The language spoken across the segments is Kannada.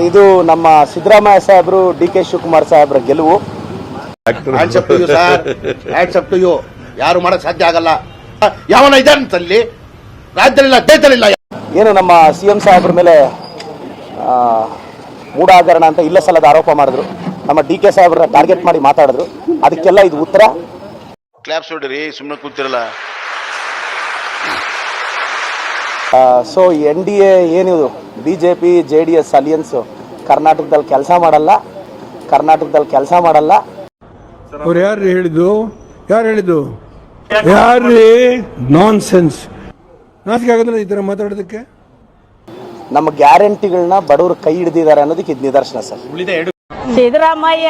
ಇದು ನಮ್ಮ ಸಿದ್ದರಾಮಯ್ಯ ಸಾಹೇಬರು ಡಿ.ಕೆ. ಶಿವಕುಮಾರ್ ಸಾಹೇಬ್ರ ಗೆಲುವು. ಯಾರು ಮಾಡಕ್ ಸಾಧ್ಯ ಆಗಲ್ಲ. ಯಾವನ ಇದ್ದಾನಲ್ಲಿ ರಾಜ್ಯದಲ್ಲಿಲ್ಲ, ದೇಶದಲ್ಲಿಲ್ಲ. ಏನು ನಮ್ಮ ಸಿಎಂ ಸಾಹೇಬ್ರ ಮೇಲೆ ಮೂಢ ಹಗರಣ ಅಂತ ಇಲ್ಲ ಸಲ್ಲದ ಆರೋಪ ಮಾಡಿದ್ರು. ನಮ್ಮ ಡಿ.ಕೆ. ಸಾಹೇಬ್ರ ಟಾರ್ಗೆಟ್ ಮಾಡಿ ಮಾತಾಡಿದ್ರು. ಅದಕ್ಕೆಲ್ಲ ಇದು ಉತ್ತರ. ಕ್ಲಾಪ್ಸ್ ಹೊಡಿರಿ, ಸುಮ್ಮನೆ ಕೂತಿರಲ್ಲ. ಸೊ NDA ಏನಿದು BJP JDS ಅಲಿಯನ್ಸ್ ಕರ್ನಾಟಕದಲ್ಲಿ ಕೆಲಸ ಮಾಡಲ್ಲ. ಅವ್ರು ಯಾರು ಹೇಳಿದ್ದು ಯಾರ್ರೀ ನಾನ್ ಸೆನ್ಸ್. ನಾಚಿಕೆ ಆಗೋದಿಲ್ಲ ಈ ತರ ಮಾತಾಡೋದಕ್ಕೆ. ನಮ್ಮ ಗ್ಯಾರಂಟಿಗಳನ್ನ ಬಡವರು ಕೈ ಹಿಡಿದಿದ್ದಾರೆ ಅನ್ನೋದಕ್ಕೆ ಇದು ನಿದರ್ಶನ ಸರ್. ಸಿದ್ದರಾಮಯ್ಯ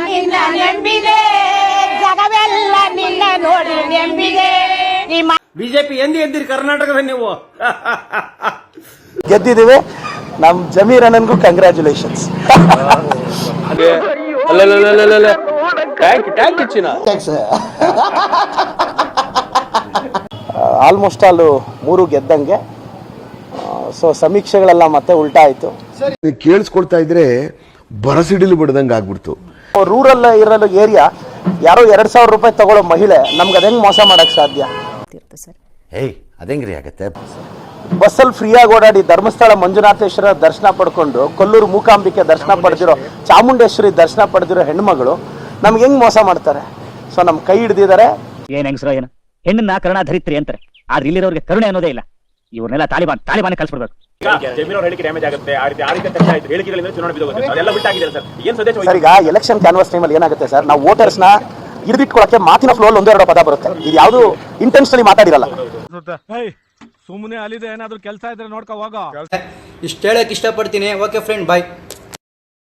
ನಿನ್ನ ನೆಂಬಿದೆ, ಜಗವೆಲ್ಲ ನಿನ್ನ ನೋಡಿ ನೆಂಬಿದೆ. ಬಿಜೆಪಿ ಎಂದಿರಿ ಕರ್ನಾಟಕದ ನೀವು ಗೆದ್ದಿದ್ದೀವಿ. ನಮ್ ಜಮೀರ್ ಅಣ್ಣನ್ಗೂ ಕಂಗ್ರ್ಯಾಚುಲೇಷನ್ಸ್. ಆಲ್ಮೋಸ್ಟ್ ಆಲ್ 3 ಗೆದ್ದಂಗೆ. ಸೊ ಸಮೀಕ್ಷೆಗಳೆಲ್ಲ ಮತ್ತೆ ಉಲ್ಟಾ ಆಯ್ತು. ಕೇಳಿಸ್ಕೊಳ್ತಾ ಇದ್ರೆ ಬರಸಿಡಿಲು ಬಿಡದಂಗೆ ಆಗ್ಬಿಡ್ತು. ರೂರಲ್ ಇರಲು ಏರಿಯಾ ಯಾರೋ 2,000 ರೂಪಾಯಿ ತಗೊಳ್ಳೋ ಮಹಿಳೆ ನಮ್ಗೆ ಅದ್ ಹೆಂಗ್ ಮೋಸ ಮಾಡಕ್ ಸಾಧ್ಯ? ಅದೇಂಗ್ರಿ ಆಗತ್ತೆ. ಬಸ್ಸಲ್ಲಿ ಫ್ರೀಯಾಗಿ ಓಡಾಡಿ ಧರ್ಮಸ್ಥಳ ಮಂಜುನಾಥೇಶ್ವರ ದರ್ಶನ ಪಡ್ಕೊಂಡು ಕೊಲ್ಲೂರು ಮೂಕಾಂಬಿಕೆ ದರ್ಶನ ಪಡೆದಿರೋ, ಚಾಮುಂಡೇಶ್ವರಿ ದರ್ಶನ ಪಡೆದಿರೋ ಹೆಣ್ಮಗಳು ನಮ್ಗೆ ಹೆಂಗ್ ಮೋಸ ಮಾಡ್ತಾರೆ? ಸೊ ನಮ್ ಕೈ ಹಿಡಿದಿದ್ದಾರೆ. ಏನ್ ಹೆಂಗಸ್ರ ಏನು ಹೆಣ್ಣನ್ನ ಕರುಣಾ ಧರಿತ್ರಿ ಅಂತಾರೆ, ಆದ್ರೆ ಇಲ್ಲಿರೋರಿಗೆ ಕರುಣೆ ಅನ್ನೋದೇ ಇಲ್ಲ. ಇವ್ರನ್ನೆಲ್ಲ ತಾಲಿಬಾನ್ ಕಳ್ಸ್ಬಿಡ್ಬೇಕು. ಸರ್ ಈಗ ಎಲೆಕ್ಷನ್ ಕ್ಯಾನ್ವಾಸ್ ಟೈಮಲ್ಲಿ ಏನಾಗುತ್ತೆ ಸರ್, ನಾವು ವೋಟರ್ಸ್ ನ ಹಿಡಿದಿಟ್ಕೊಳಕ್ಕೆ ಮಾತಿನ ಫ್ಲೋ ಅಲ್ಲಿ 1-2 ಪದ ಬರುತ್ತೆ. ಇದು ಯಾವುದು ಇಂಟೆನ್ಷನಲಿ ಮಾತಾಡಿರಲ್ಲ. ಸುಮ್ಮನೆ ಅಲ್ಲಿದೆ ಏನಾದ್ರು ಕೆಲಸ ಇದ್ರೆ ನೋಡ್ಕೊ ಹೋಗೋ. ಇಷ್ಟ ಹೇಳಕ್ ಇಷ್ಟಪಡ್ತೀನಿ. ಓಕೆ ಫ್ರೆಂಡ್, ಬಾಯ್.